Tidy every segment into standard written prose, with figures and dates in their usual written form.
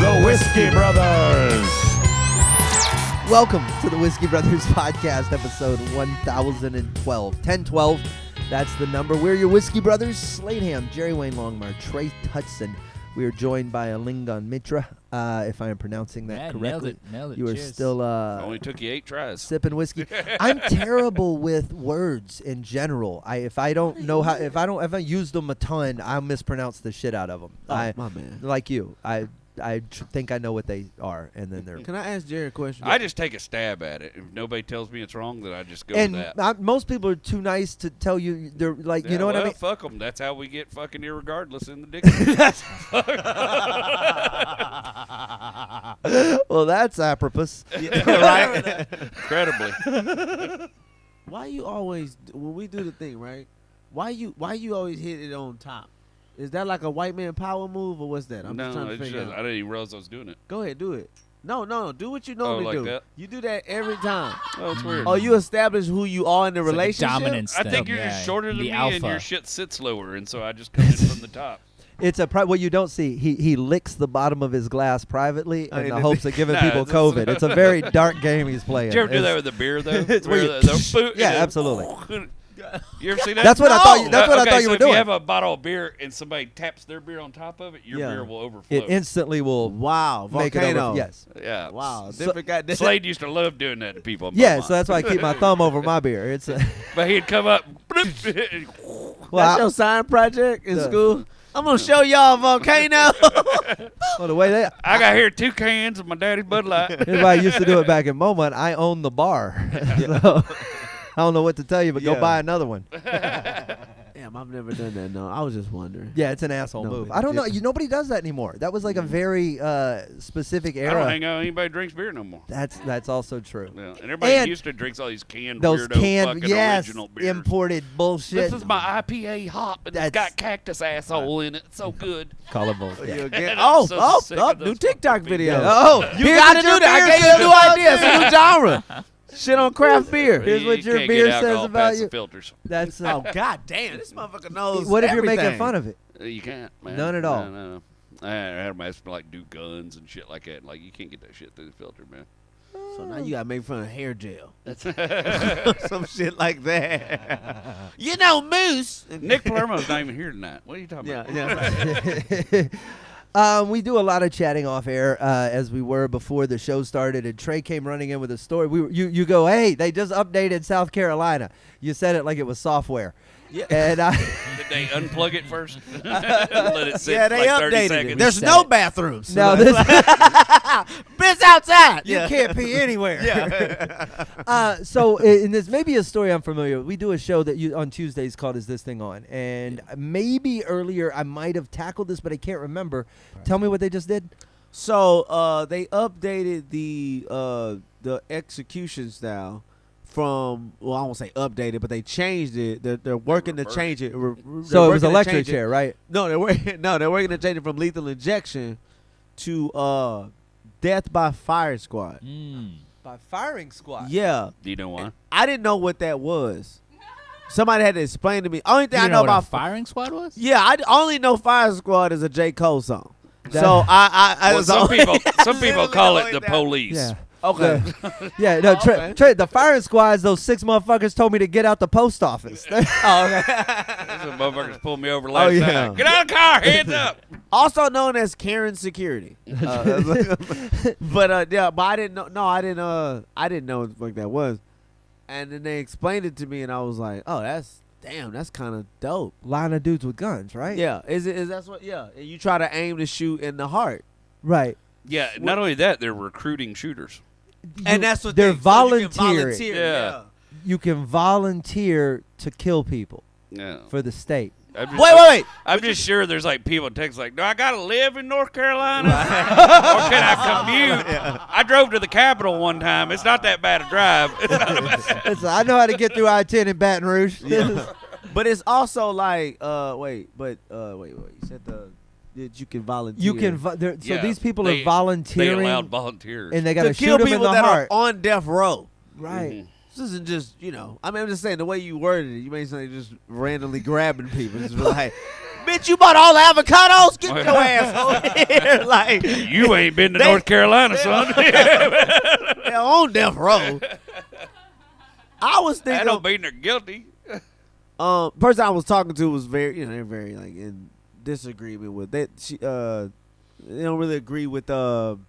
The Whiskey Brothers. Welcome to the Whiskey Brothers Podcast, episode 1012. 1012, that's the number. We're your Whiskey Brothers, Slade Ham, Jerry Wayne Longmire, Tre Tutson. We are joined by Alingon Mitra, if I am pronouncing that correctly. Nailed it. You are Cheers. still Only took you 8 tries. sipping whiskey. I'm terrible with words in general. If I use them a ton, I'll mispronounce the shit out of them. My man. Like you, I think I know what they are, and then they're. Can I ask Jerry a question? I just take a stab at it. If nobody tells me it's wrong, then I just go And with that. most people are too nice to tell you. They're like, you know what I mean? Fuck them. That's how we get fucking irregardless in the dictionary. Well, that's apropos. right? Incredibly. Why you always when we do the thing, right? Why you always hit it on top? Is that like a white man power move or what's that? I'm just trying to it's figure just, out. I didn't even realize I was doing it. Go ahead, do it. No, do what you normally like do. that? You do that every time. Oh, it's weird. Oh, you establish who you are in the It's like a relationship. dominance I think thing, you're just yeah. shorter than The me, alpha. and your shit sits lower, and so I just come in from the top. It's what you don't see. He licks the bottom of his glass privately in the and hopes of giving No, people this- COVID. It's a very dark game he's playing. Did you ever do It's- that with the beer, though? it's where Where you- Yeah, absolutely. You ever see that? That's what I thought. That's what I Okay, thought you so were if you doing. have a bottle of beer and somebody taps their beer on top of it, your Yeah. beer will overflow. It instantly will Wow, make it volcano. over. Yes. Yeah. Wow, So- different guy. Slade used to love doing that to people. in Yeah, Beaumont. so that's why I keep my thumb over my beer. It's But he'd come up. That's your sign project in Yeah. school. I'm gonna show y'all volcano. well, the way they. I got here 2 cans of my daddy's Bud Light. Here's why I used to do it back in Beaumont. I own the bar. So, I don't know what to tell you, but go Yeah. buy another one. Damn, I've never done that. No, I was just wondering. Yeah, it's an asshole No, move. but I don't know. it- Nobody does that anymore. That was like a very specific I don't era. hang out with anybody who drinks beer no more. That's also true. Yeah. And everybody And used to drinks all these canned Those weirdo canned, fucking yes, original beers. imported bullshit. This is my IPA hop, and it's That's- got cactus asshole in it. It's so good. Call it bullshit. You Yeah. again? And I'm so Oh, sick of new those TikTok fucking video. videos. Oh, You here's gotta what do your that. I beer gave you a new says idea. It's a new genre. Shit on craft beer. Here's what your can't beer get says alcohol about past you. the filters. That's Oh god damn! This motherfucker knows. what if you're making everything. fun of it? You can't, man. None at all. No. I had my husband like do guns and shit like that. Like you can't get that shit through the filter, man. So now you gotta make fun of hair gel. Some shit like that. You know, Moose. Nick Palermo's not even here tonight. What are you talking about? Yeah. We do a lot of chatting off air as we were before the show started, and Trey came running in with a story. You go, hey, they just updated South Carolina. You said it like it was software. Yeah. And Did they unplug it first? Let it sit Yeah, they like 30 updated seconds. it. There's Reset no it. bathrooms. now this Bitch outside. you Yeah. can't pee anywhere. Yeah. So, and this may be a story I'm familiar with. We do a show that on Tuesdays called "Is This Thing On?" And maybe earlier I might have tackled this, but I can't remember. Tell me what they just did. So they updated the execution style from, well, I won't say updated, but they changed it. They're working to reversed change it. So it was electric chair, right? No, they're working. No, they're working to change it from lethal injection to death by fire squad. By firing squad. Yeah, Do you know why? I didn't know what that was. Somebody had to explain to me. Only thing You I know know what about a firing squad was? Yeah, I only know Fire Squad is a J. Cole song. So I Well, was some only- some people literally call only it the that. police. Yeah. Okay. Yeah, no, Okay. Trey, the firing squads, those 6 motherfuckers told me to get out the post office. Oh, okay. Some motherfuckers pulled me over last yeah. night. Get out of the car, hands up. Also known as Karen Security. But yeah, but I didn't know. No, I didn't know what the fuck that was. And then they explained it to me, and I was like, "Oh, that's kind of dope." Line of dudes with guns, right? Yeah, is that's what? Yeah, and you try to aim to shoot in the heart, Right. Yeah, not only that, they're recruiting shooters. and that's what they're so you can volunteering. volunteer, Yeah. You can volunteer to kill people Yeah. for the state. I'm just, Wait. I'm just sure there's like people in Texas like, do I gotta live in North Carolina, or can I commute? I drove to the Capitol one time. It's not that bad a drive. It's not a bad- Listen, I know how to get through I-10 in Baton Rouge. But it's also like, wait. You said that you can volunteer. You can. So Yeah, these people they- are volunteering, They allowed volunteers. and they got to to kill shoot them in people the that heart. are on death row. Right. Mhm. This isn't just, I mean, I'm just saying the way you worded it, you may say just randomly grabbing people. It's like, Bitch, you bought all the avocados? Get your ass over here. Like, You ain't been to North Carolina, son. they're on death row. I was That thinking. don't mean they're guilty. Person I was talking to was very, they're very like in disagreement with that. They don't really agree with what's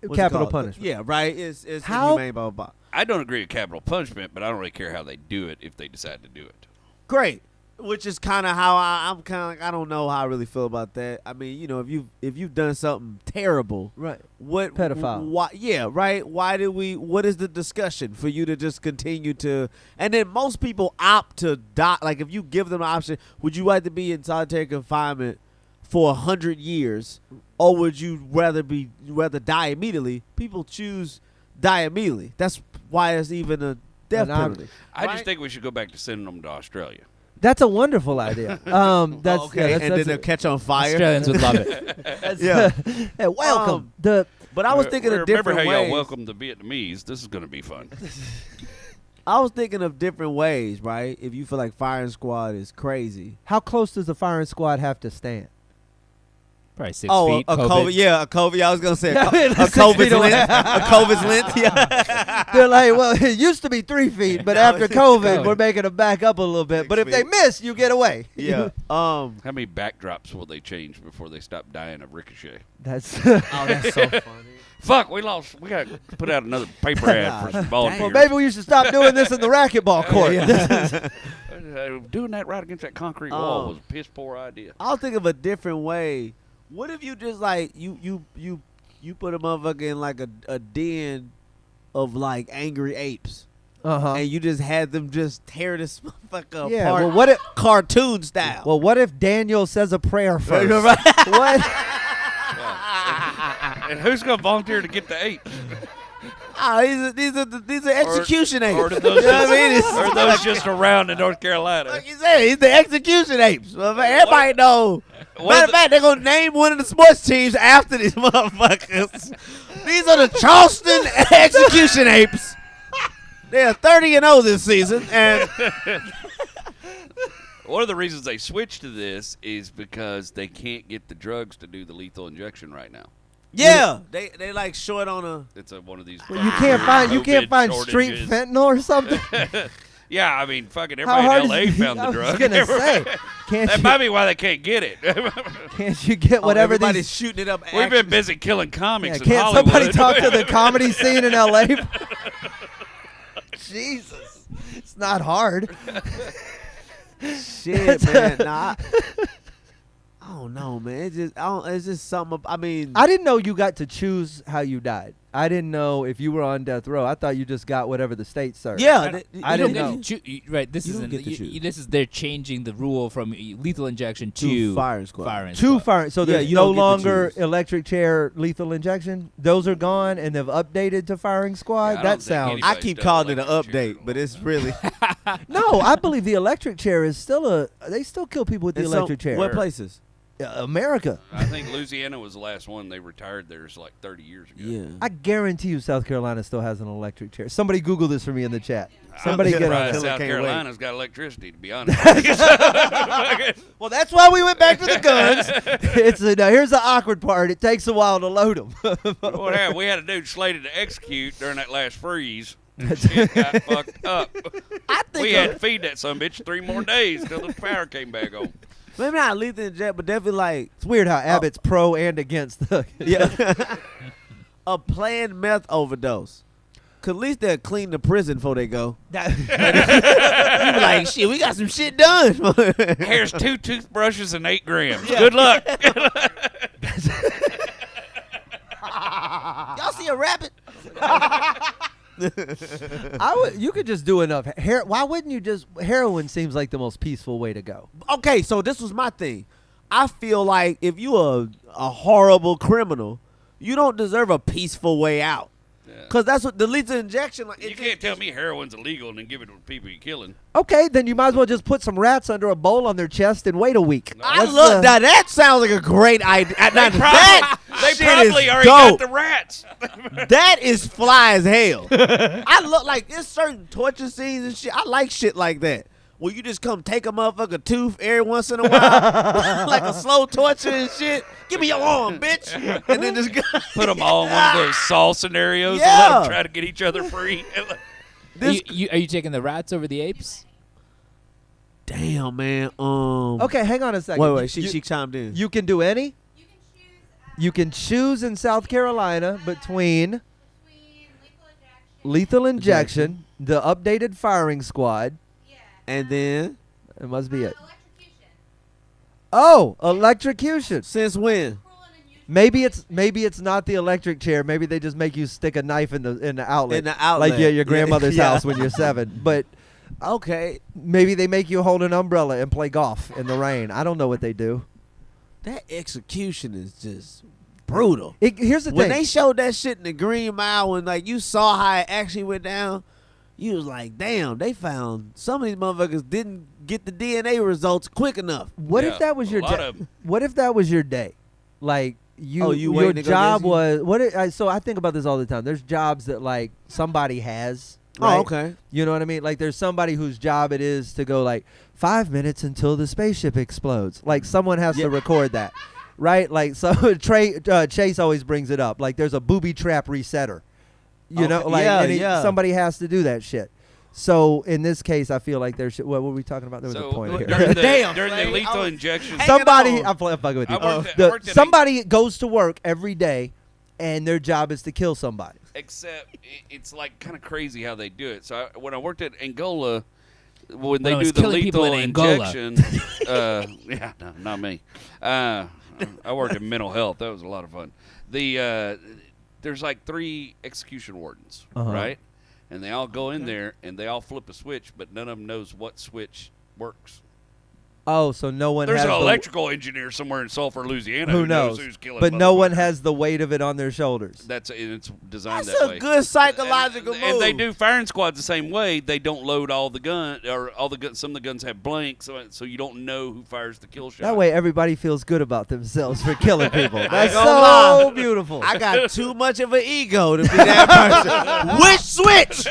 it Capital called? punishment. Yeah, right. It's How- inhumane, blah blah blah. I don't agree with capital punishment, but I don't really care how they do it if they decide to do it. Great. Which is kind of how I'm kind of like, I don't know how I really feel about that. I mean, if you've done something terrible, Right. what Pedophile. Why? Yeah, right. Why did we? What is the discussion for you to just continue to? And then most people opt to die. Like if you give them the option, would you like to be in solitary confinement for 100 years, or would you rather die immediately? People choose die immediately. That's why it's even a death penalty. I Right? just think we should go back to sending them to Australia. That's a wonderful idea. That's Okay, yeah, and then that's they'll catch on fire. Australians would love it. that's, Yeah. hey, welcome. But I was thinking of different Remember how ways. y'all welcomed the Vietnamese? This is going to be fun. I was thinking of different ways, right? If you feel like firing squad is crazy. How close does the firing squad have to stand? Probably 6 Oh, feet. a COVID. Yeah, a COVID. I was gonna say a, Yeah, I mean, a 6 feet COVID's away. length. A COVID's length. Yeah. They're like, well, it used to be 3 feet, but No, after it's COVID, COVID. we're making them back up a little bit. 6 But if they feet. miss, you get away. Yeah. How many backdrops will they change before they stop dying of ricochet? That's Oh, that's so funny. Fuck, we lost. We got to put out another paper ad for some volunteers. well, maybe we should stop doing this in the racquetball court. Doing that right against that concrete wall was a piss poor idea. I'll think of a different way. What if you just like you put a motherfucker in like a den of like angry apes, Uh-huh. and you just had them just tear this motherfucker Yeah. apart, Well, what if? cartoon style. Well, what if Daniel says a prayer first? Right. What? And who's going to volunteer to get the apes? These are execution apes. Or do those, You know what I mean? just, or those just around in North Carolina? Like you said, he's the execution apes. Everybody know. What Matter is of fact, they're gonna name one of the sports teams after these motherfuckers. These are the Charleston execution apes. They are 30-0 this season, and One of the reasons they switched to this is because they can't get the drugs to do the lethal injection right now. yeah, they like short on a. It's one of these. You can't find COVID street shortages. fentanyl or something. Yeah, I mean, fucking How everybody hard in is LA it? found I the was drug. gonna say, can't That you, might be why they can't get it. can't you get whatever everybody's these? shooting it up. We've been action. busy killing Yeah, comics in can't Hollywood. somebody talk to the comedy scene in LA? Jesus, it's not hard. Shit, man. Nah, I don't know, man. It's just something. I mean, I didn't know you got to choose how you died. I didn't know if you were on death row. I thought you just got whatever the state served. yeah, I You didn't don't know. get to right. This You is don't get to choose. this is they're changing the rule from lethal injection to firing squad. Firing Two squad. fire. So Yeah, there's you no don't get to longer choose. electric chair lethal injection. Those are gone, and they've updated to firing squad. Yeah, I don't that think sounds. any- I keep Anybody's calling it done an electric chair update, but it's really No, I believe the electric chair is still a. They still kill people with the in some- electric chair. What places? America. I think Louisiana was the last one. They retired theirs like 30 years ago. Yeah. I guarantee you, South Carolina still has an electric chair. Somebody Google this for me in the chat. I'm Somebody get on surprised it. Killer South can't Carolina's got electricity, to be honest. Well, Well, that's why we went back to the guns. Now here's the awkward part. It takes a while to load them. what happened? We had a dude slated to execute during that last freeze. Shit got fucked up. I think We had to feed that son bitch 3 more days till the power came back on. maybe not lethal inject, but definitely like It's weird how Abbott's pro and against the. yeah, a planned meth overdose. 'Cause at least they'll clean the prison before they go. You be like, shit, we got some shit done. Here's 2 toothbrushes and 8 grams. Good luck. Y'all see a rabbit? You could just do enough. Why wouldn't you just? Heroin seems like the most peaceful way to go. Okay, so this was my thing. I feel like if you a horrible criminal, you don't deserve a peaceful way out. Yeah. Cause that's what the lethal injection. Like, You can't tell me heroin's illegal and then give it to people you're killing. Okay, then you might as well just put some rats under a bowl on their chest and wait a week. I Let's, love that. That sounds like a great idea. Now, They that shit probably is already dope. got the rats. That is fly as hell. I look like there's certain torture scenes and shit. I like shit like that. Will you just come take a motherfucker tooth every once in a while, like a slow torture and shit? Give me your arm, bitch, and then just Put them all in one of those Saw scenarios and Yeah. let them try to get each other free. Are you taking the rats over the apes? Damn, man. Okay, hang on a second. Wait. She chimed in. You can do any? You can choose in South Carolina between lethal injection, the updated firing squad. And then, It must be it. Oh, electrocution. since when? Maybe it's not the electric chair. Maybe they just make you stick a knife in the outlet. In the outlet. Like your grandmother's Yeah. house when you're 7. But Okay, maybe they make you hold an umbrella and play golf in the rain. I don't know what they do. that execution is just brutal. Here's the When thing. they showed that shit in the Green Mile, when like you saw how it actually went down, you was like, damn, they found some of these motherfuckers didn't get the DNA results quick enough. What Yeah, if that was a your lot day? of 'em. What if that was your day? Like you you your waiting to go job busy? was what? So I think about this all the time. There's jobs that like somebody has. Right? Oh, okay. You know what I mean? Like there's somebody whose job it is to go like 5 minutes until the spaceship explodes. Like someone has to record that, right? Like so Chase always brings it up. Like there's a booby trap resetter. You know, Okay. like Yeah, and yeah. somebody has to do that shit. So in this case, I feel like there's what were we talking about? There was a point here. during Damn, the Slade, lethal I was injection, hanging Somebody, on. I'm fucking with you. I worked at Somebody goes to work every day, and their job is to kill somebody. except it's like kind of crazy how they do it. So when I worked at Angola, when I they was do the killing people lethal in Angola. injection, yeah, no, not me. I worked in mental health. That was a lot of fun. There's like 3 execution wardens, right? And they all go in there and they all flip a switch, but none of them knows what switch works. Oh, so no one There's has an the- electrical engineer somewhere in Sulphur, Louisiana, who knows, who's killing. but no one motherfuckers. has the weight of it on their shoulders. It's designed That's that a way. good psychological move. And they do firing squads the same way. They don't load all the gun or all the guns. Some of the guns have blanks, so you don't know who fires the kill shot. That way, everybody feels good about themselves for killing people. That's gonna so lie. beautiful. I got too much of an ego to be that person. Which switch?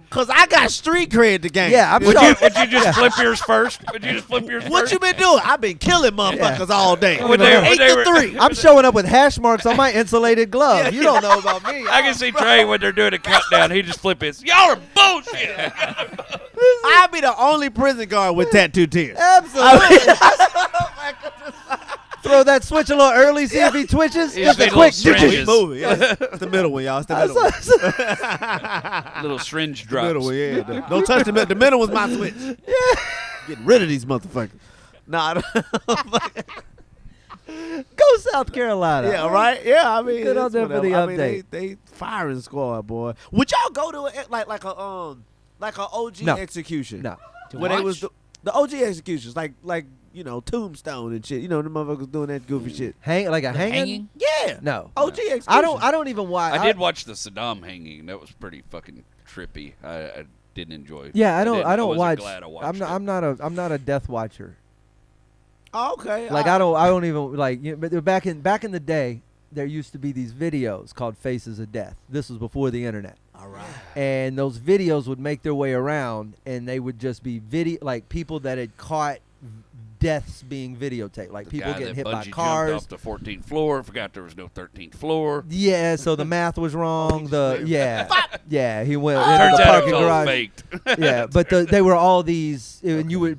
Because I got street cred to gain. Yeah, I'm Would sure. you just flip yours first? Would you just flip yours What first? you been doing? I've been killing motherfuckers all day. When they- when 8 they to were- 3. I'm showing up with hash marks on my insulated glove. You don't know about me. I can see Trey when they're doing a countdown. He just flip his. Y'all are bullshit. I'll be the only prison guard with tattoo tears. Absolutely. Throw that switch a little early, see if he twitches. Yeah, Just a big quick. little syringes. Movie. Yeah. It's the middle one, y'all. It's the middle one. Little syringe The drops. middle one, yeah. Don't touch the middle. The middle was my switch. Yeah. Getting rid of these motherfuckers. Nah. Go South Carolina. Yeah, right. Yeah, I mean, Good on it's them for whatever. the I mean, update. they firing squad, boy. Would y'all go to like a OG No. execution? No. When they was the OG executions, like you know, Tombstone and shit. You know, the motherfuckers doing that goofy shit. Like a hanging? Hanging? Yeah. No. OG execution. I don't even watch. I did watch the Saddam hanging. That was pretty fucking trippy. I didn't enjoy it. Yeah, I don't wasn't watch. Glad I watched I'm not a death watcher. Oh, okay. Like I don't even like. You know, but back in the day, there used to be these videos called Faces of Death. This was before the internet. All right. And those videos would make their way around, and they would just be like people that had caught deaths being videotaped, like The people guy getting that hit by bungee cars. jumped off the 14th floor. Forgot there was no 13th floor. Yeah, so the math was wrong. He went Turns into the out parking it was all garage. faked. Yeah, but they were all these, and you'd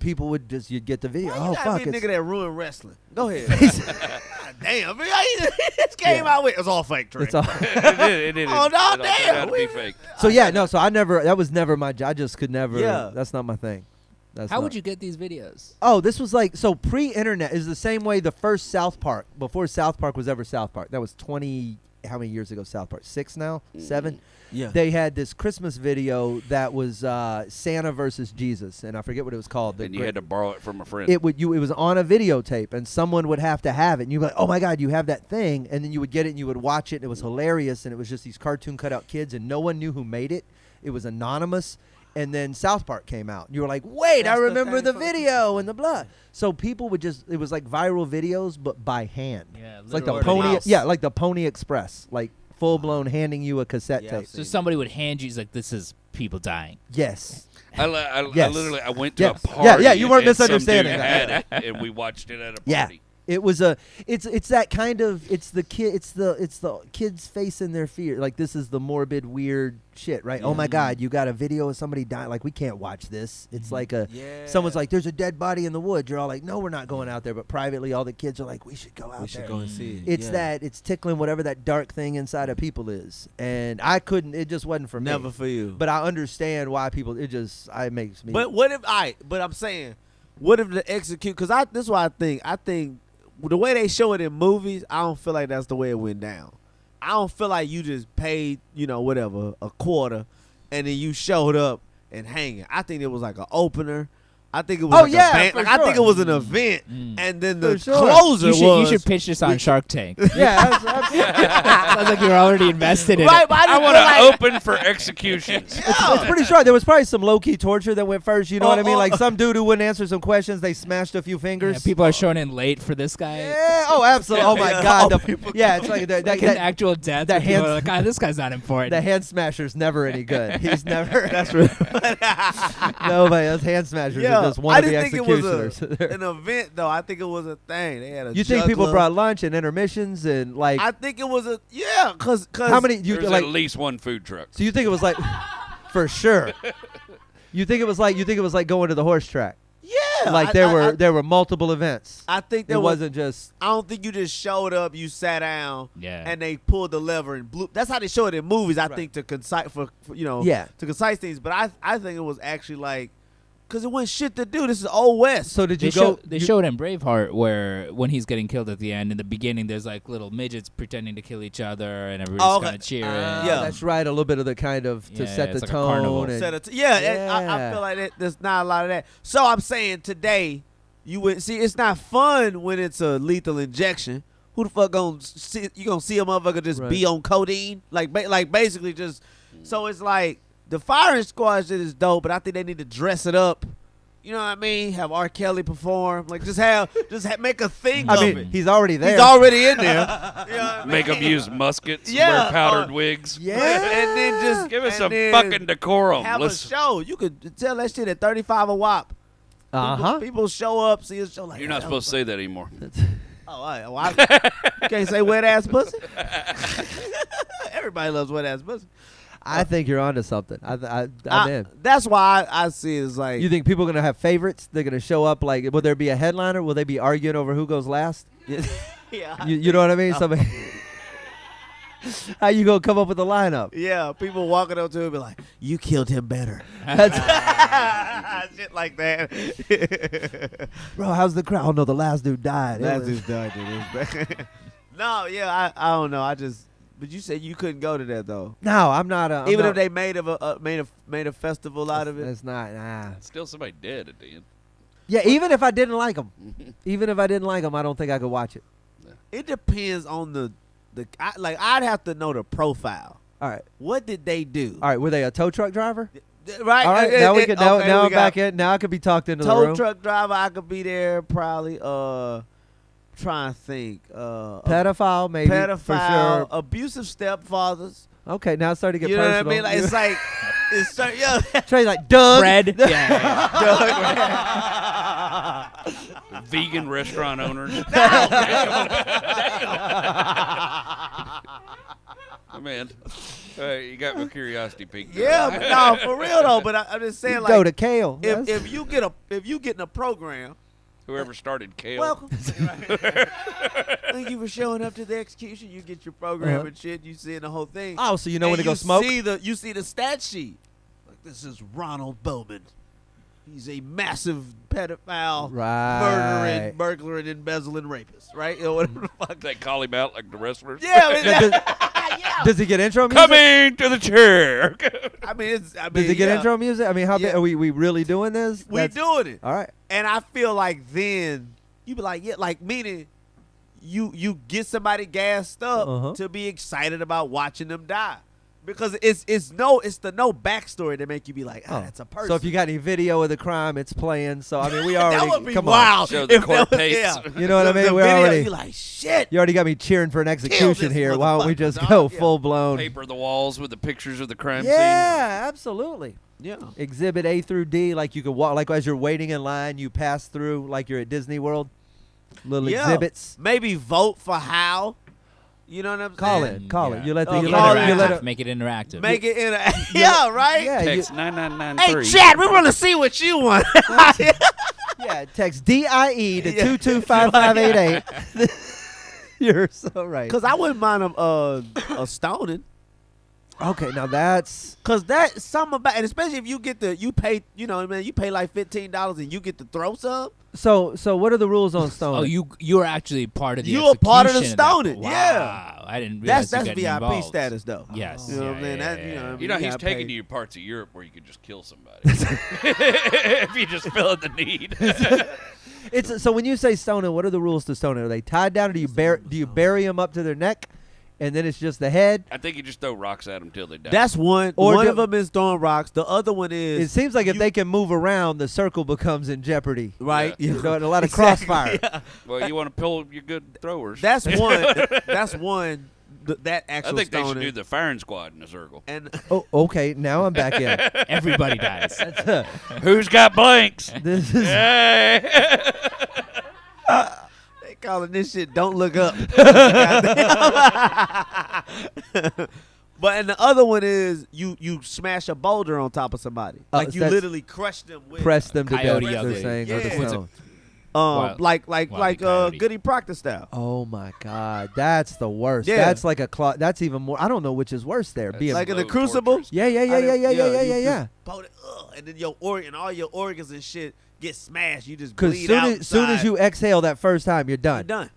get the video. Why Oh you gotta fuck! be a It's, nigga that ruined wrestling. Go ahead. God damn, man, this came out with it was all fake. Trey. it's all. It did. Oh, no, It all turned damn. out to be fake. So yeah, no. So I never. That was never my job. I just could never. Yeah. That's not my thing. That's How not- would you get these videos? Oh, this was like so pre-internet is the same way the first South Park before South Park was ever South Park. That was 20. How many years ago? South Park 6 now, 7. Yeah. They had this Christmas video that was Santa versus Jesus, and I forget what it was called. And you had to borrow it from a friend. It was on a videotape, and someone would have to have it, and you'd be like, "Oh my God, you have that thing!" And then you would get it, and you would watch it, and it was hilarious, and it was just these cartoon cutout kids, and no one knew who made it. It was anonymous, and then South Park came out, and you were like, "Wait, I That's the remember thing the for- video and the blah." So people would it was like viral videos, but by hand. Yeah, It's like the literal Pony, mouse. yeah, like the Pony Express, like full blown handing you a cassette Yeah, I've tape. seen So somebody would hand you, he's like, this is people dying. Yes. I Yes. literally I went to Yes. a party. Yeah, you weren't and some misunderstanding dude that. had it, and we watched it at a Yeah. party. It was it's that kind of it's the kids facing their fear. Like, this is the morbid, weird shit, right? Oh my God, you got a video of somebody dying. Like, we can't watch this. It's like someone's like, there's a dead body in the woods. You're all like, no, we're not going out there. But privately, all the kids are like, we should go out there. We should go and see it. It's it's tickling whatever that dark thing inside of people is. And I couldn't, it just wasn't for me. Never for you. But I understand why people, it makes me. But what if but I'm saying, what if the execute? Because this is what I think the way they show it in movies, I don't feel like that's the way it went down. I don't feel like you just paid, whatever, a quarter, and then you showed up and hanging. I think it was like an opener. I think it was like a band. for Like, I think it sure. was an event, and then the For sure. closer You should pitch this on Shark Tank. yeah, Sounds like you're already invested in right. it. But I I want to open for executions. it's pretty sure there was probably some low-key torture that went first. You know what I mean? Oh. Like, some dude who wouldn't answer some questions, they smashed a few fingers. Yeah, people are showing in late for this guy. Yeah, oh, absolutely. Oh, my Yeah. God. Oh, it's like Like an that actual death. that where people hands- are like, God, this guy's not important. the hand smasher's never any good. He's never. That's right. Nobody. Those hand smashers Yeah, are just one I of the didn't think it was executioners. an event though. I think it was a thing. They had a. You think people juggler. brought lunch and intermissions and like I think it was cause how many? You There's like? at least one food truck. So you think it was like, for sure? You think it was like going to the horse track? Yeah, Like there were multiple events. I think It there wasn't just. I don't think you just showed up, you sat down, Yeah. and they pulled the lever and blew. That's how they show it in movies. I Right. think to concise for Yeah. to concise things. But I think it was actually like because it wasn't shit to do. This is Old West. So did They, you go? they showed in Braveheart where when he's getting killed at the end, in the beginning, there's like little midgets pretending to kill each other and everybody's Okay. kind of cheering. Yeah. That's right. A little bit of the kind of to Yeah, set the it's like a carnival. tone. And, Set it and I Yeah. feel like there's not a lot of that. So I'm saying today, you would see it's not fun when it's a lethal injection. Who the fuck gonna see? You gonna see a motherfucker just be Right. on codeine? Like basically just. So it's like the firing squad shit is dope, but I think they need to dress it up. You know what I mean? Have R. Kelly perform. Like just make a thing I of mean, it. he's already there. He's already in there. You know what I Make mean? them use muskets, Yeah, wear powdered wigs. Yeah. And then just Give us and some then fucking decorum. have Let's- a show. You could tell that shit at 35 a wop. People show up, see a show like You're not supposed to say that anymore. Oh, all right. Well, you can't say wet ass pussy. Everybody loves wet ass pussy. I think you're onto something. I'm in. That's why I see it as like You think people are gonna have favorites? They're gonna show up like? Will there be a headliner? Will they be arguing over who goes last? yeah, You know what I mean? Somebody. How you gonna come up with a lineup? yeah. People walking up to him be like, "You killed him better." That's, Shit like that. bro, how's the crowd? Oh no, the last dude died. Last dude died. No, yeah, I don't know. But you said you couldn't go to that though. No, I'm not. I'm Even not, if they made a festival out of it. It's not. Nah. Still somebody dead at the end. Yeah, even if I didn't like them, I don't think I could watch it. It depends on the I'd have to know the profile. All right, What did they do? all right. Were they a tow truck driver? Right. All right, now we can. Now, okay, now we I'm got back in. Now I could be talked into the Tow room. truck driver. I could be there probably. Trying to think. Pedophile, maybe Pedophile. for sure. Abusive stepfathers. Okay, now it's starting to get You know personal. what I mean? Like it's like yeah. Trey's like Doug. Fred. yeah. Vegan restaurant owners. Man, you got my curiosity piqued. Yeah, but no, for real though. But I'm just saying, You like, go to Kale. if you get in a program, Whoever started Kale. welcome. Thank you for showing up to the execution. You get your program and shit. You see the whole thing. Oh, so you know And when to go smoke? You see the stat sheet. Like this is Ronald Bowman. He's a massive pedophile, Right. murdering, burglar, embezzling rapist. Right? Or whatever the fuck. They call him out like the wrestlers. Yeah, I mean, Does, does he get intro music? Coming to the chair. Does he get intro music? I mean, how Yeah. are we really doing this? We doing it. All right. And I feel like then you be like, yeah, like meaning you get somebody gassed up Uh-huh. to be excited about watching them die. Because it's the no backstory that make you be like, that's a person. So if you got any video of the crime, it's playing. So I mean, we already that would be come wild. on. Show the if court that was- tapes. yeah. You know what I mean? The We're video, already. you like shit. You already got me cheering for an execution this here. Why don't we motherfucker, just dog. go Yeah. full blown? Paper the walls with the pictures of the crime Yeah, absolutely. Yeah. Exhibit A through D, like you could walk, like as you're waiting in line, you pass through, like you're at Disney World. Little exhibits. Maybe vote for how. You know what I'm Call saying? it. Call it. You let the. Oh, You call let it. You let Interactive. it. Make it interactive. Make it in a yeah, right? Yeah, you, Text 9993. Hey, Chad, we want to see what you want. yeah. Text DIE to Yeah. 225588. You're so right. Because I wouldn't mind a stoning. Okay, now that's. Because that's something about, and especially if you get you pay, you know, man, you pay like $15 and you get to throw some. So what are the rules on stone? Oh, you're actually part of the. You a part of the execution that. stoning, Wow. yeah. I didn't realize That's you VIP getting involved. status, though. Yes. You know what I'm Yeah, saying? yeah, That, yeah, yeah. You know, he's gotta taking pay. you parts of Europe where you could just kill somebody. If you just feel the need. It's so when you say stoning, what are the rules to stoning? Are they tied down, or do you bury them up to their neck, and then it's just the head? I think you just throw rocks at them till they die. That's one. Or One do- of them is throwing rocks. The other one is. It seems like if they can move around, the circle becomes in jeopardy. Right. Yeah. You know, and a lot of Exactly, crossfire. yeah. Well, you want to pull your good throwers. That's one. That's one. That I actual think they should stoning. do the firing squad in a circle. And Oh, okay. Now I'm back in. Everybody dies. Who's got blanks? This is Hey. they calling this shit "Don't Look Up." But and the other one is you smash a boulder on top of somebody, like you that's- literally crush them with press them to death. Coyote They're ugly. saying, or the Yeah. stone. Wild- like Coyote. Goody Proctor style. Oh my God, that's the worst. Yeah. That's like a that's even more. I don't know which is worse there. Being Like in the Slow Crucible. tortures. yeah, you yeah. just pull it, and then all your organs and shit get smashed. You just Because bleed soon as outside. you exhale that first time, you're You're done. done.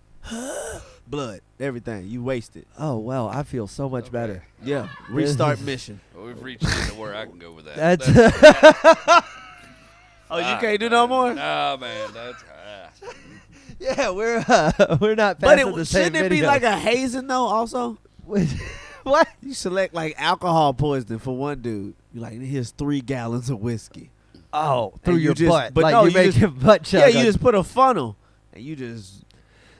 Blood, everything. You wasted. Oh well, I feel so much better. Yeah. Restart mission. Well, we've reached into where I can go with that. That's Oh, you can't do no more? No, man. That's. yeah. We're not But passing the same shouldn't it be video. like a hazing though? Also, what? you select like alcohol poisoning for one dude. You like here's 3 gallons of whiskey. Oh, through And you your just- butt. but Like no, you you make just- your butt chug. Yeah, you just put a funnel and you just.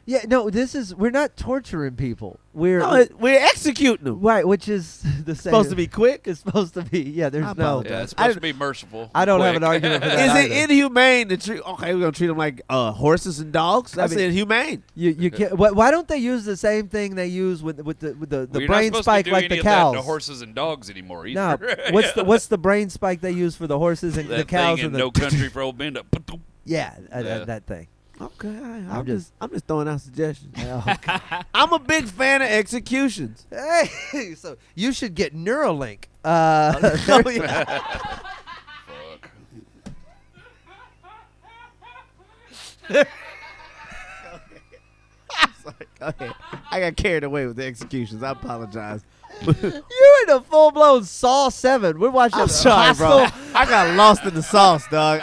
Yeah, no. We're not torturing people. We're No, we're executing them. right, which is the same. Supposed to be quick. It's supposed to be. Yeah, I there's no. apologize. Yeah, it's supposed to be merciful. I don't have an quick. argument for that. Is it either. inhumane to treat? Okay, we're gonna treat them like horses and dogs. That's mean- inhumane. You can't. Why don't they use the same thing they use with the Well, you're not brain supposed spike to do like any the of that cows? to horses and dogs anymore either. No, what's the brain spike they use for the horses and that the cows thing in and the No Country for Old Men. yeah, Yeah. that thing. Okay, I'm just- I'm just throwing out suggestions. Oh, I'm a big fan of executions. hey, so you should get Neurolink. Oh, yeah. Fuck. Okay, I got carried away with the executions. I apologize. You're in a full blown Saw 7. We're watching. I'm sorry, bro. Hostel. I got lost in the sauce, dog.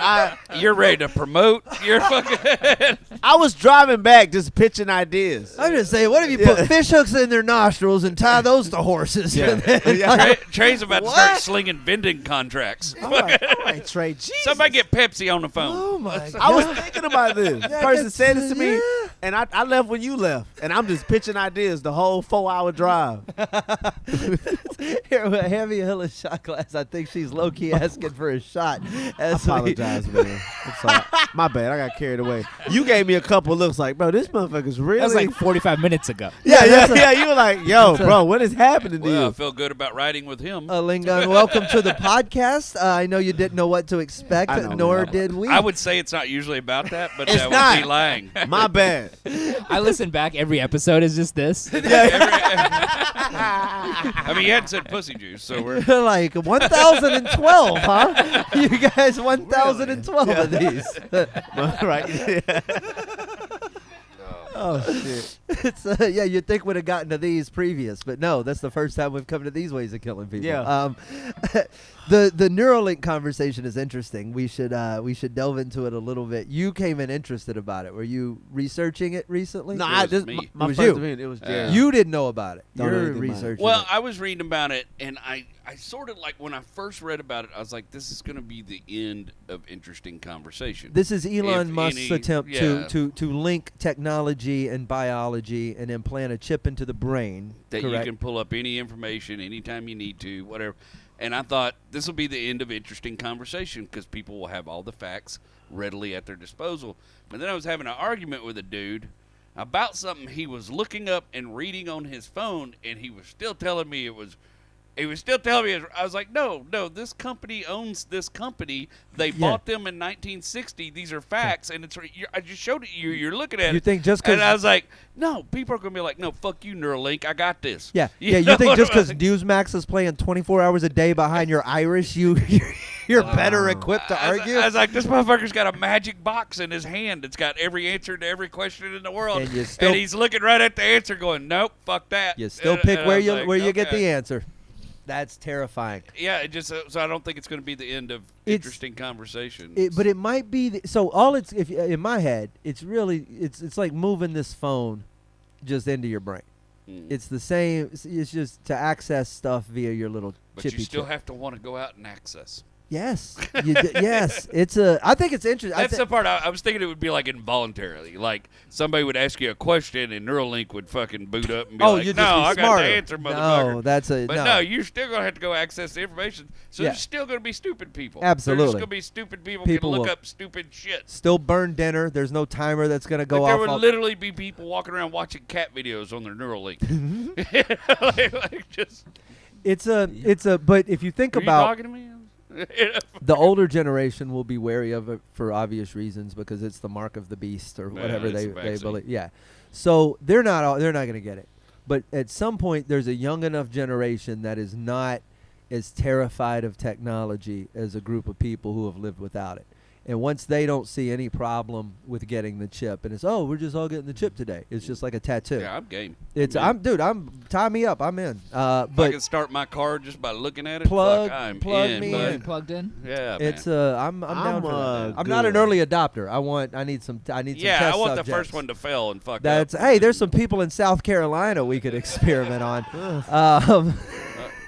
You're ready to promote your fucking. I was driving back just pitching ideas. I'm just saying, what if you put fish hooks in their nostrils and tie those to horses? Yeah. And then- Trey's about to What? start slinging vending contracts. all right, Trey. Jesus. Somebody get Pepsi on the phone. Oh my God! I was thinking about this. Yeah, Person that's- said this to me, yeah. and I left when you left, and I'm just pitching ideas the whole 4-hour drive. Here, hand me a Hilla shot glass. I think she's low key asking for a shot. I As we- apologize, man. I'm sorry. My bad. I got carried away. You gave me a couple looks like, bro, this motherfucker's really. That was like 45 minutes ago. yeah. that's a- You were like, yo, bro, what is happening to Well, I you? feel good about riding with him. Alingon, welcome to the podcast. I know you didn't know what to expect, I know, nor man. did we. I would say it's not usually about that, but It's that not. would be lying. My bad. I listen back. Every episode is just this. I mean, you hadn't said pussy juice, so we're. like 1,012, huh? You guys, 1,012 of these. right. Oh shit. It's yeah, you'd think we'd have gotten to these previous, but no, that's the first time we've come to these ways of killing people. Yeah. The Neurolink conversation is interesting. We should delve into it a little bit. You came in interested about it. Were you researching it recently? No, It was me. my It was first you. opinion, it was Jerry. You didn't know about it. Don't know You're anything about it. researching Well, it. I was reading about it, and I sort of like when I first read about it, I was like, this is going to be the end of interesting conversation. This is Elon If Musk's any- attempt yeah. to link technology and biology and implant a chip into the brain. that correct? you can pull up any information anytime you need to, whatever. And I thought this will be the end of interesting conversation because people will have all the facts readily at their disposal. But then I was having an argument with a dude about something he was looking up and reading on his phone, and he was still telling me it was. He was still telling me. I was like, no, this company owns this company. They bought them in 1960. These are facts, and it's. I just showed it to you. You're looking at You it. think just 'cause- And I was like, no, people are going to be like, no, fuck you, Neuralink. I got this. Yeah, You yeah. You know think what just I'm because Newsmax is playing 24 hours a day behind your iris, you're better equipped to argue? I was like, this motherfucker's got a magic box in his hand. It's got every answer to every question in the world, And you still- he's looking right at the answer, going, "Nope, fuck that." You still And- pick and where I'm you like, where you get okay. the answer. That's terrifying. Yeah, it just so I don't think it's going to be the end of It's- interesting conversations. But it might be. So all it's if in my head, it's really it's like moving this phone just into your brain. Mm. It's the same. It's just to access stuff via your little but chippy you still chip. have to want to go out and access. Yes, yes. It's a. I think it's interesting. That's the part I was thinking it would be like involuntarily. Like somebody would ask you a question and Neuralink would fucking boot up and be Oh, like, you'd "No, just be I got smarter. the answer, motherfucker." No, that's a But no. no, you're still going to have to go access the information. So Yeah. there's still going to be stupid people. Absolutely. There's going to be stupid people People can look will- up stupid shit. Still burn dinner. There's no timer that's gonna go Like there off. would all- literally be people walking around watching cat videos on their Neuralink. like just, It's a. But if you think are you about talking to me? the older generation, will be wary of it for obvious reasons because it's the mark of the beast or Yeah, whatever it's they the vaccine. believe. Yeah, so they're not going to get it. But at some point, there's a young enough generation that is not as terrified of technology as a group of people who have lived without it. And once they don't see any problem with getting the chip, and it's we're just all getting the chip today. It's just like a tattoo. Yeah, I'm game. It's tie me up. I'm in. If I But can start my car just by looking at it. Plug- fuck, I'm plug in, me bud. in. Plugged in? Yeah, it's man. I'm down for that. I'm I'm not an good. early adopter. I need some Yeah, test I want the subjects. first one to fail and fuck That's up. hey, there's some people in South Carolina we could experiment on.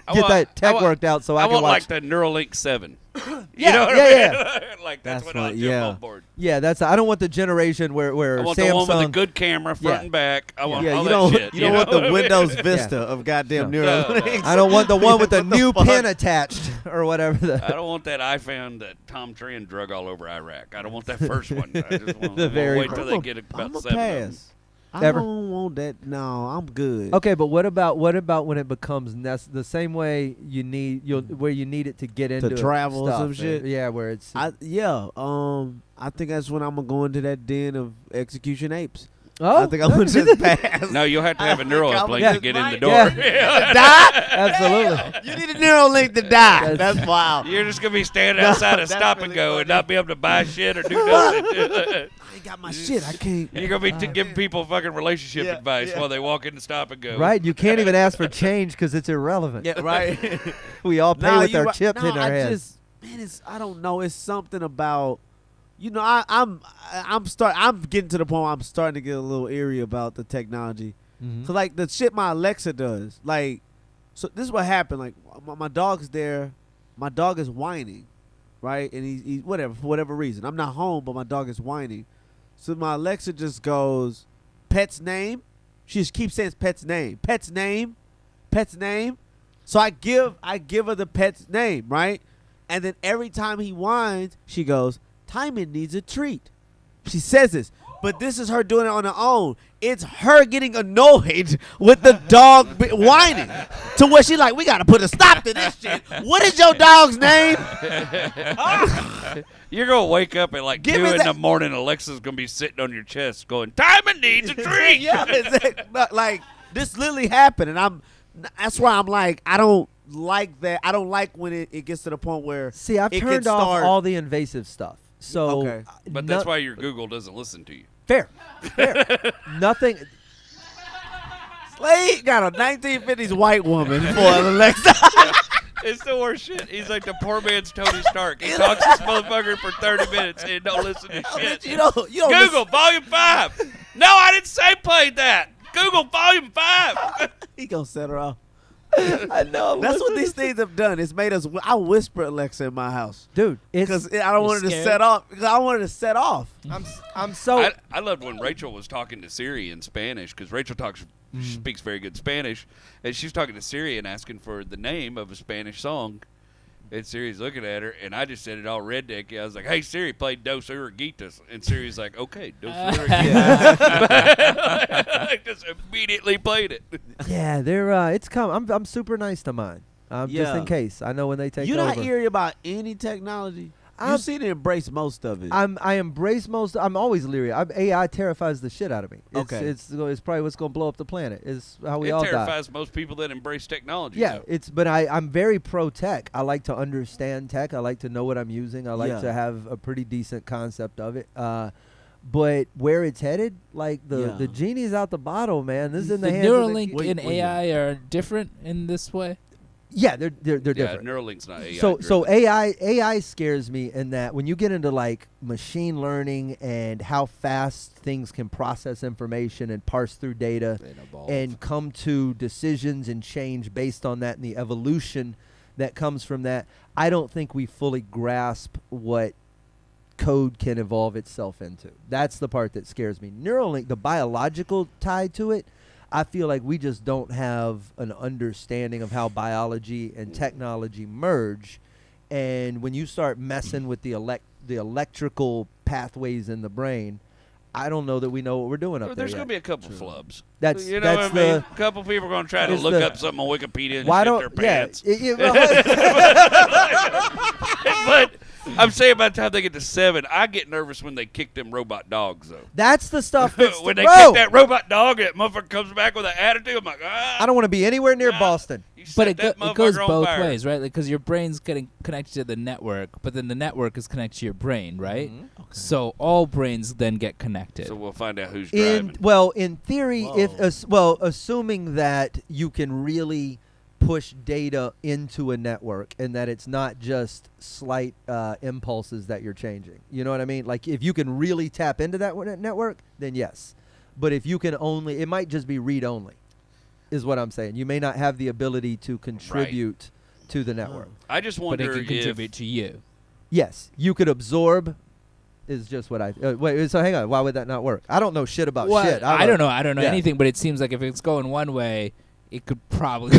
I Get want- that I tech want- worked out so I can want watch. like the Neuralink 7. Yeah, You know what yeah, I mean? Like that's That's what I'll right, jump yeah. on board. Yeah, I don't want the generation where I want Samsung. the one with a good camera, front Yeah. and back. I want Yeah, all you that don't shit. you don't want know the what I mean? Windows Vista of goddamn No. Neuralink. I don't want the one with the new fuck? pin attached or whatever. I don't want that iPhone that Tom Tran drug all over Iraq. I don't want that first one. I just want The to very wait till they get about I'm a 7 of them. pass. I Ever? don't want that. No, I'm good. Okay, but what about when it becomes the same way where you need it to get into travel or stuff, some shit? Yeah, where it's I think that's when I'm gonna go into that den of execution apes. oh, I think I'm gonna just pass. No, you'll have to have a I think I'm Neuralink just to get in the right. door. Die? absolutely. You need a Neuralink to die. That's- That's wild. You're just gonna be standing outside of that's Stop and really Go and funny. not be able to buy shit or do nothing. I ain't got my shit. I can't. You're gonna be giving people fucking relationship Yeah, advice yeah. while they walk in to Stop and Go. Right, you can't even ask for change because it's irrelevant. Yeah, right. We all pay Nah, with you our right. chips No, in our I hands. I don't know. It's something about, I'm getting to the point where I'm starting to get a little eerie about the technology. Mhm. So like the shit my Alexa does, like, so this is what happened. Like my dog's there, my dog is whining, right? And he's whatever for whatever reason. I'm not home, but my dog is whining. So my Alexa just goes, pet's name. She just keeps saying pet's name, pet's name, pet's name. So I give her the pet's name, right? And then every time he whines, she goes, Timon needs a treat. She says this, but this is her doing it on her own. It's her getting annoyed with the dog whining to where she like, we got to put a stop to this shit. What is your dog's name? You're gonna wake up at like Give 2 me in that- the morning. Alexa's gonna be sitting on your chest, going, "Timon needs a treat." Yeah, but, like this literally happened, and that's why I'm like, I don't like that. I don't like when it gets to the point where See, I've it turned can off start- all the invasive stuff. So, Okay. But that's why your Google doesn't listen to you. Fair. Nothing. Slade got a 1950s white woman for an Alexa. It's the worst shit. He's like the poor man's Tony Stark. He talks to this motherfucker for 30 minutes and don't listen to shit. You don't Google Volume 5. No, I didn't say play that. Google Volume 5. He gonna set her off. I know. That's what these things have done. It's made us. I whisper Alexa in my house, dude. because I don't want it to scared? set off. Because I wanted to set off. I'm so. I loved when Rachel was talking to Siri in Spanish because Rachel speaks very good Spanish, and she was talking to Siri and asking for the name of a Spanish song. And Siri's looking at her, and I just said it all redneck. I was like, "Hey Siri, play Dos Urguitas," and Siri's like, "Okay, Dos Urguitas." I just immediately played it. Yeah, they're. It's come. I'm super nice to mine. Just in case. I know when they take You're over. not eerie about any technology. You seem to embrace most of it. I embrace most. I'm always leery. AI terrifies the shit out of me. Okay. It's probably what's going to blow up the planet. Is how we It all die. terrifies most people that embrace technology. Yeah, though. but I'm very pro tech. I like to understand tech. I like to know what I'm using. I like to have a pretty decent concept of it. But where it's headed, like the genie's out the bottle, man. This is in the hands Neurolink of the and AI are different in this way. Yeah, they're Yeah, different. Neuralink's not AI. So AI scares me in that when you get into like machine learning and how fast things can process information and parse through data and come to decisions and change based on that and the evolution that comes from that, I don't think we fully grasp what code can evolve itself into. That's the part that scares me. Neuralink, the biological tie to it, I feel like we just don't have an understanding of how biology and technology merge. And when you start messing with the electrical pathways in the brain, I don't know that we know what we're doing up there. There's going to yet. be a couple flubs. That's you know that's what I mean? the A couple people are going to try to it's look the- up something on Wikipedia and why shit don't their pants. yeah. But I'm saying by the time they get to 7, I get nervous when they kick them robot dogs, though. That's the stuff that's When they bro, kick that robot dog, that motherfucker comes back with an attitude. I'm like, I don't want to be anywhere near Boston. You But set it that goes motherfucker on both fire. ways, right? Because your brain's getting connected to the network, but then the network is connected to your brain, right? So all brains then get connected. So we'll find out who's driving. In theory, assuming that you can really push data into a network and that it's not just slight impulses that you're changing. You know what I mean? Like if you can really tap into that network, then yes. But if you can only, it might just be read only, is what I'm saying. You may not have the ability to contribute to the network. I just but wonder it can if contribute to you. Yes, you could absorb. Is just what I wait. So hang on. Why would that not work? I don't know shit about shit. I don't know. I don't know Yeah. anything, but it seems like if it's going one way, it could probably.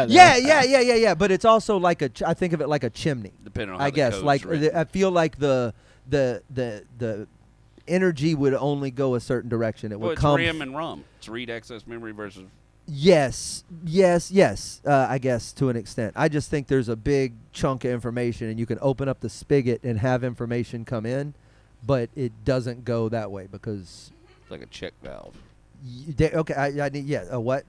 Yeah. But it's also like I think of it like a chimney. depending on how I the guess code's like written. I feel like the energy would only go a certain direction. It Well, would it's come. RAM and ROM. It's read access memory versus. Yes. I guess to an extent. I just think there's a big chunk of information, and you can open up the spigot and have information come in, but it doesn't go that way because. It's like a check valve. I need a what?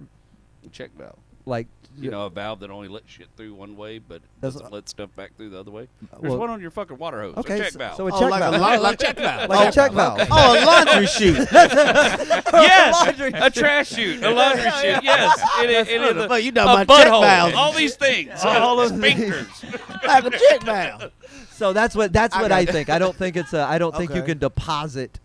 A check valve. Like You know, a valve that only lets shit through one way, but That's- doesn't let stuff back through the other way. There's well- one on your fucking water hose. Okay, a check valve. so a check like valve. Like check valve. Like a check valve. Oh, a laundry chute. yes, a trash chute, a laundry chute. Yes, it is Well, you know a my check butthole. valve. All these things. All of sphincters. Like a check valve. So that's what got I it. think. I don't think it's I don't think you Okay. can deposit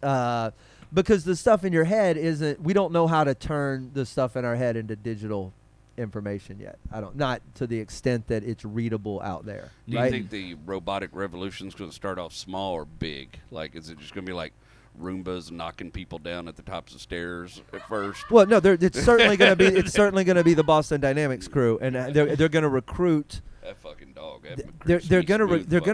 because the stuff in your head isn't. We don't know how to turn the stuff in our head into digital information yet. Not to the extent that it's readable out there. Do you right? think the robotic revolution is going to start off small or big? Like, is it just going to be like Roombas knocking people down at the tops of stairs at first? Well, no, it's certainly going to be. It's certainly going to be the Boston Dynamics crew, and they're going to recruit. That fucking dog. They're gonna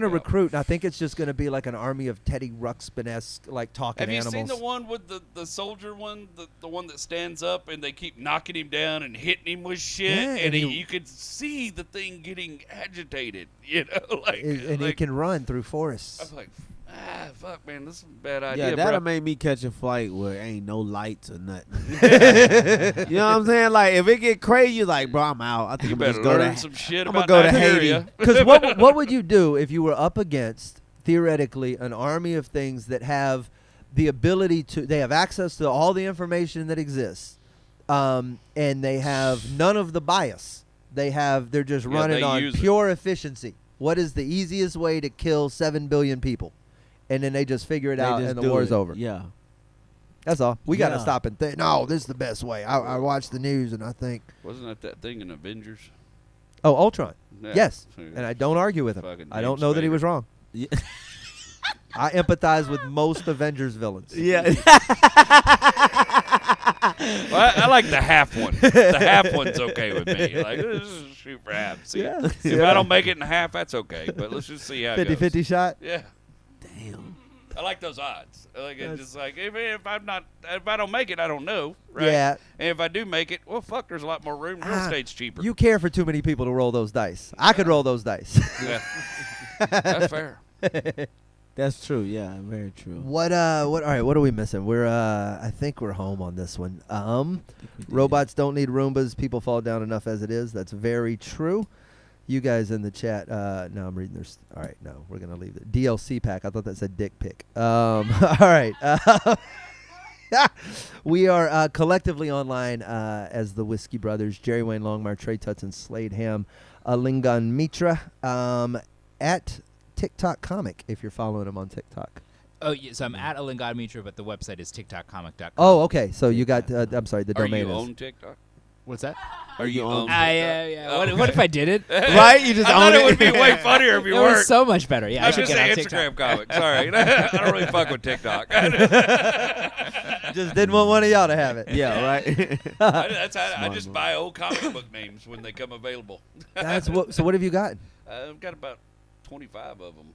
recruit, and I think it's just gonna be like an army of Teddy Ruxpin-esque like talking Have you animals. seen the one with the soldier one, the one that stands up and they keep knocking him down and hitting him with shit, Yeah, and and you could see the thing getting agitated, you know, like, and like it can run through forests. I'm like, fuck, man, this is a bad idea, Yeah, bro. that'll make me catch a flight where ain't no lights or nothing. You know what I'm saying? Like, if it get crazy, you're like, bro, I'm out. I think You I'm gonna better just go learn to some shit I'm gonna about go to Nigeria. Haiti. Because what would you do if you were up against theoretically an army of things that have the ability to. They have access to all the information that exists, and they have none of the bias. They're just running on pure efficiency. What is the easiest way to kill 7 billion people? And then they just figure it out, and the war's over. Yeah. That's all. We got to stop and think, no, this is the best way. I watch the news, and I think. Wasn't that thing in Avengers? Oh, Ultron. Yeah. Yes. And I don't argue with him. I don't know that he was wrong. Yeah. I empathize with most Avengers villains. Yeah. Well, I like the half one. The half one's okay with me. Like, let's just shoot for half. See, if I don't make it in half, that's okay. But let's just see how it goes. 50-50 shot? Yeah. Damn. I like those odds. Like, it's just like, if I don't make it, I don't know. Right? Yeah. And if I do make it, well, fuck, there's a lot more room. Real estate's cheaper. You care for too many people to roll those dice. I could roll those dice. Yeah. That's fair. That's true. Yeah, very true. What all right, what are we missing? We're I think we're home on this one. Robots don't need Roombas. People fall down enough as it is. That's very true. You guys in the chat, no, I'm reading this. All right, no, we're going to leave it. DLC pack. I thought that said dick pic. All right. We are collectively online as the Whiskey Brothers, Jerry Wayne Longmire, Tre Tutson, Slade Ham, Alingon Mitra, at TikTok Comic, if you're following him on TikTok. Oh, yeah, so I'm at Alingon Mitra, but the website is tiktokcomic.com. Oh, okay. So you got, I'm sorry, the domain Are you is. on TikTok? What's that? Are you on TikTok? Yeah. Oh, What if I did it? Right? You just I own thought it. it would be way funnier if you It weren't. was so much better. Yeah, I I'm should just get on an TikTok. Instagram comic. Sorry. I don't really fuck with TikTok. Just didn't want one of y'all to have it. Yeah, right. I just buy old comic book names when they come available. That's what. So what have you gotten? I've got about 25 of them.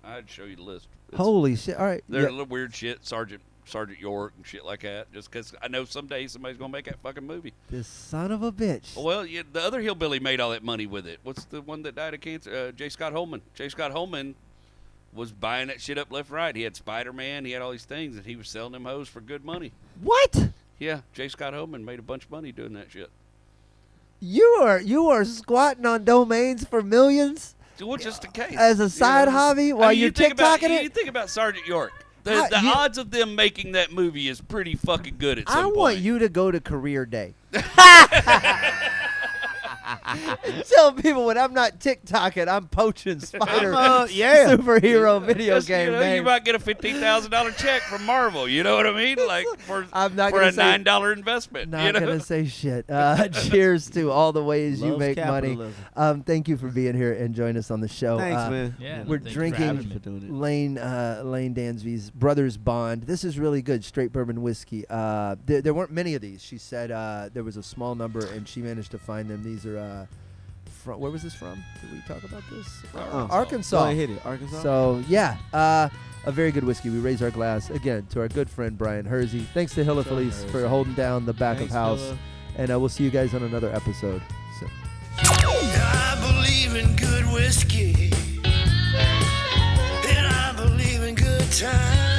I'd show you the list. Holy shit! All right. They're a little weird shit, Sergeant York and shit like that. Just because I know someday somebody's gonna make that fucking movie. This son of a bitch. Well, yeah, the other hillbilly made all that money with it. What's the one that died of cancer? J. Scott Holman. J. Scott Holman was buying that shit up left and right. He had Spider-Man. He had all these things, and he was selling them hoes for good money. What? Yeah, J. Scott Holman made a bunch of money doing that shit. You are squatting on domains for millions Well, just in case. as a side hobby while you're TikToking it? You think about Sergeant York. The odds of them making that movie is pretty fucking good at some I point. want you to go to career day. Tell people when I'm not TikToking, I'm poaching spider superhero video Just, game you know, names. you might get a $15,000 check from Marvel. You know what I mean? Like for I'm not for gonna a say- $9 investment. Not you know? gonna say shit. Cheers to all the ways you Loves make capitalism. money. Thank you for being here and joining us on the show. Thanks, man. Yeah, We're thank you for having drinking me. Lane Dansby's Brothers Bond. This is really good, straight bourbon whiskey. There weren't many of these. She said there was a small number, and she managed to find them. These are where was this from? Did we talk about this? Arkansas. Go ahead, hit it. Arkansas. So yeah, a very good whiskey. We raise our glass again to our good friend Brian Hersey. Thanks to Hilla Felice for holding down the back Thanks, of house, Hilla. and we'll see you guys on another episode. So. I believe in good whiskey, and I believe in good times.